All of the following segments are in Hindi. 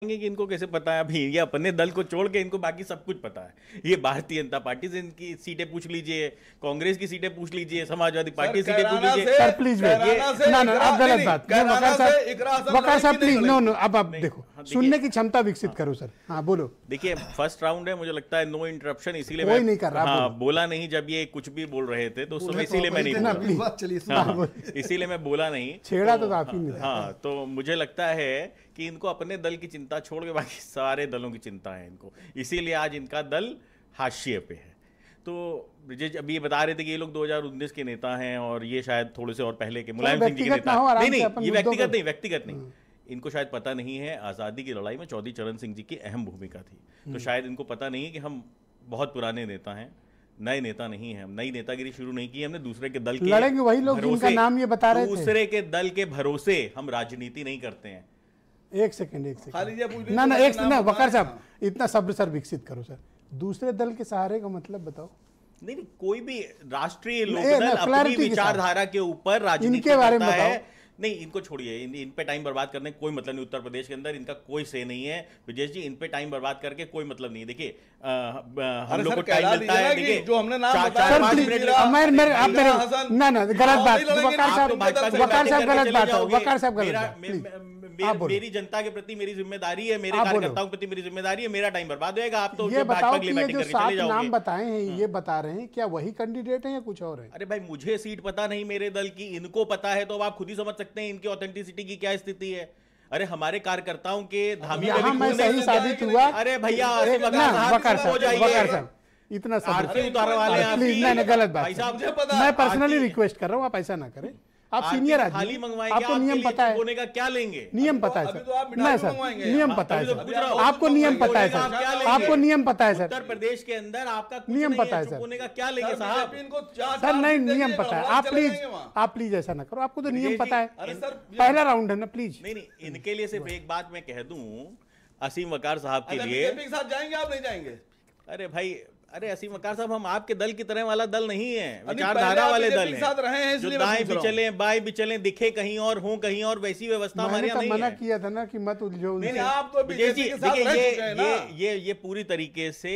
कि इनको कैसे पता है। अभी ये अपने दल को छोड़ के इनको बाकी सब कुछ पता है। ये भारतीय जनता पार्टी से इनकी सीटें पूछ लीजिए, कांग्रेस की सीटें पूछ लीजिए, समाजवादी पार्टी की सीटें पूछ लीजिए। सर प्लीज ना आप गलत बात, वकार साहब प्लीज नो नो। अब आप देखो, सुनने की क्षमता विकसित करो सर। हाँ बोलो। देखिए फर्स्ट राउंड है, मुझे लगता है नो इंटरप्शन, इसीलिए कोई नहीं कर रहा। हाँ बोला नहीं जब ये कुछ भी बोल रहे थे तो उस समय इसीलिए मैं नहीं बोला, इसीलिए मैं बोला नहीं, छेड़ा तो आप ही नहीं। हाँ तो मुझे लगता है कि इनको अपने दल की चिंता छोड़ के बाकी सारे दलों की चिंता है इनको, इसीलिए आज इनका दल हाशिए पे है। तो ब्रिजेश अभी ये बता रहे थे कि ये लोग 2019 के नेता हैं और ये शायद थोड़े से और पहले के मुलायम सिंह जी के नेता। नहीं ये व्यक्तिगत नहीं, इनको शायद पता नहीं है आज़ादी की लड़ाई में चौधरी चरण सिंह जी की अहम भूमिका थी। तो शायद इनको पता नहीं है कि हम बहुत पुराने नेता हैं, नए नेता नहीं है, हम नई नेतागिरी शुरू नहीं की, हमने दूसरे के दल के लड़ेंगे वही लोग जिनका नाम ये बता रहे थे। दूसरे के दल के भरोसे हम राजनीति नहीं करते हैं। एक सेकंड ना एक ना वकार साहब इतना सब्र सर विकसित करो सर। दूसरे दल के सहारे का मतलब बताओ। नहीं कोई भी राष्ट्रीय लोकदल अपनी विचारधारा के ऊपर राजनीति इनके बारे में करता है। बताओ। नहीं इनको छोड़िए, इन पे टाइम बर्बाद करने कोई मतलब नहीं। उत्तर प्रदेश के अंदर इनका कोई से नहीं है ब्रिजेश जी, इन पे टाइम बर्बाद करके कोई मतलब नहीं। देखिए हम लोग को टाइम मिलता है, देखिए जो हमने नाम बताया ना गलत बात वकार साहब गलत बात, वकार साहब गलत। मेरी जनता के प्रति मेरी जिम्मेदारी है, मेरे कार्यकर्ताओं के प्रति मेरी जिम्मेदारी है, मेरा टाइम बर्बाद होएगा। आप तो ये बताओ कि ये जो 7 नाम बताए हैं ये बता रहे हैं क्या वही कैंडिडेट है या कुछ और है? अरे भाई मुझे सीट पता नहीं मेरे दल की, इनको पता है, तो अब आप खुद ही समझ सकते हैं इनकी ऑथेंटिसिटी की क्या स्थिति है। अरे हमारे कार्यकर्ताओं के धामी सही साबित हुआ। अरे भैया इतना आरती उतारने वाले हैं, गलत बात। मैं पर्सनली रिक्वेस्ट कर रहा हूँ, आप ऐसा ना करें। आप सीनियर आदमी, आपको नियम पता है, होने का क्या लेंगे? नियम पता है सर। नहीं सर नियम पता है सर, आपको नियम पता है सर, आपको नियम पता है सर। उत्तर प्रदेश के अंदर आपका नियम पता है सर, होने का क्या लेंगे साहब? सर नहीं नियम पता है। आप प्लीज ऐसा ना करो, आपको तो नियम पता है। पहला राउंड है ना, प्लीज। नहीं इनके लिए सिर्फ एक बात मैं कह दूं, असीम वकार साहब के लिए जाएंगे आप नहीं जाएंगे? अरे भाई अरे असीम वकार साहब हम आपके दल की तरह वाला दल नहीं है, विचारधारा वाले दल हैं, जो दाएं भी चले बाएं भी चले, दिखे कहीं और हो कहीं और, वैसी व्यवस्था हमारे यहाँ नहीं है। मना किया था ना कि मत उलझो। आप तो देखिए ये पूरी तरीके से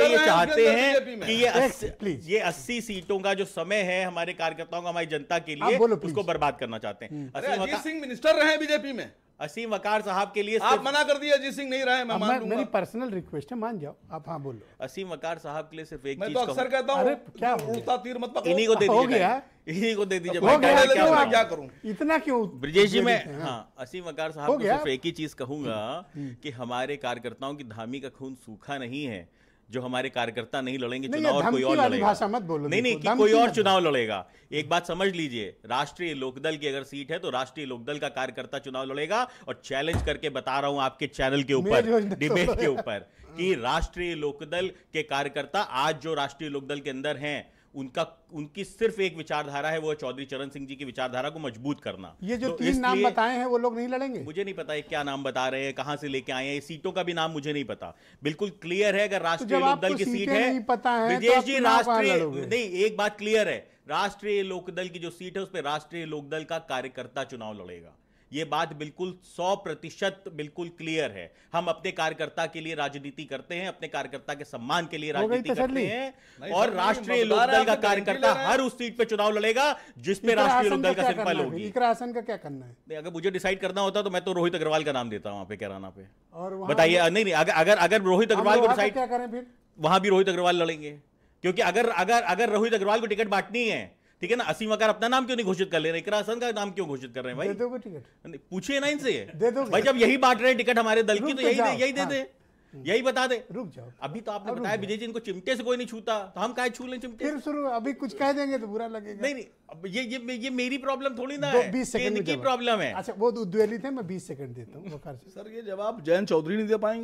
ये चाहते हैं कि ये 80 सीटों का जो समय है हमारे कार्यकर्ताओं का, हमारी जनता के लिए, उसको बर्बाद करना चाहते हैं। अजीत सिंह मिनिस्टर रहे बीजेपी में, असीम वकार साहब के लिए आप मना कर दिए, अजीत सिंह नहीं रहे, मैं मान लूंगा। मेरी पर्सनल रिक्वेस्ट है, मान जाओ आप। हाँ बोलो। असीम वकार साहब के लिए सिर्फ एक चीज, मैं तो अक्सर कहता हूं, क्या उड़ता तीर मत पकड़ो। इन्हीं को दे दीजिए, इन्हीं को दे दीजिए। क्या करूं? इतना क्यों ब्रिजेश जी? मैं हाँ असीम वकार साहब को सिर्फ एक ही चीज कहूंगा कि हमारे कार्यकर्ताओं की धामी का खून सूखा नहीं है। जो हमारे कार्यकर्ता नहीं लड़ेंगे चुनाव और कोई और लड़ेगा। भाषा मत बोलो। नहीं कि कोई और चुनाव लड़ेगा। एक बात समझ लीजिए, राष्ट्रीय लोकदल की अगर सीट है तो राष्ट्रीय लोकदल का कार्यकर्ता चुनाव लड़ेगा। और चैलेंज करके बता रहा हूं आपके चैनल के ऊपर, डिबेट के ऊपर, कि राष्ट्रीय लोकदल के कार्यकर्ता आज जो राष्ट्रीय लोकदल के अंदर हैं उनकी सिर्फ एक विचारधारा है, वो है चौधरी चरण सिंह जी की विचारधारा को मजबूत करना। ये जो 3 नाम बताए हैं वो लोग नहीं लड़ेंगे? मुझे नहीं पता है क्या नाम बता रहे हैं, कहां से लेके आए हैं, सीटों का भी नाम मुझे नहीं पता। बिल्कुल क्लियर है, अगर राष्ट्रीय लोकदल की सीट है, विजेश जी राष्ट्रीय नहीं, एक बात क्लियर है, राष्ट्रीय लोकदल की जो सीट है उस पर राष्ट्रीय लोकदल का कार्यकर्ता चुनाव लड़ेगा। ये बात बिल्कुल 100% बिल्कुल क्लियर है। हम अपने कार्यकर्ता के लिए राजनीति करते हैं, अपने कार्यकर्ता के सम्मान के लिए राजनीति करते हैं, और राष्ट्रीय लोकदल का कार्यकर्ता हर उस सीट पे चुनाव लड़ेगा जिस पे राष्ट्रीय लोकदल का सिंपल होगी। इकरासन का क्या करना है? अगर मुझे डिसाइड करना होता तो मैं तो रोहित अग्रवाल का नाम देता वहां पे कैराना पे। और बताइए, नहीं अगर रोहित अग्रवाल को डिसाइड क्या करें फिर? वहां भी रोहित अग्रवाल लड़ेंगे, क्योंकि अगर रोहित अग्रवाल को टिकट बांटनी है, ठीक है ना, असीम वकार अपना नाम क्यों नहीं घोषित कर ले रहे, इकरासन का नाम क्यों घोषित कर रहे हैं भाई? दे दोगे टिकट? पूछिए ना इनसे, दे दो भाई, जब यही बांट रहे हैं टिकट हमारे दल की तो यही दे दे, यही बता दे। रुक जाओ, अभी तो आपने बताया विजय जी इनको चिमटे से कोई नहीं छूता, तो हम काहे छू लें चिमटे? फिर शुरू, अभी कुछ कह देंगे तो बुरा लगेगा। नहीं अब ये मेरी प्रॉब्लम थोड़ी ना है, 20 सेकंड की प्रॉब्लम है। अच्छा वो उद्वेलित है, मैं 20 सेकंड देता हूँ। सर ये जवाब जयंत चौधरी नहीं दे पाएंगे।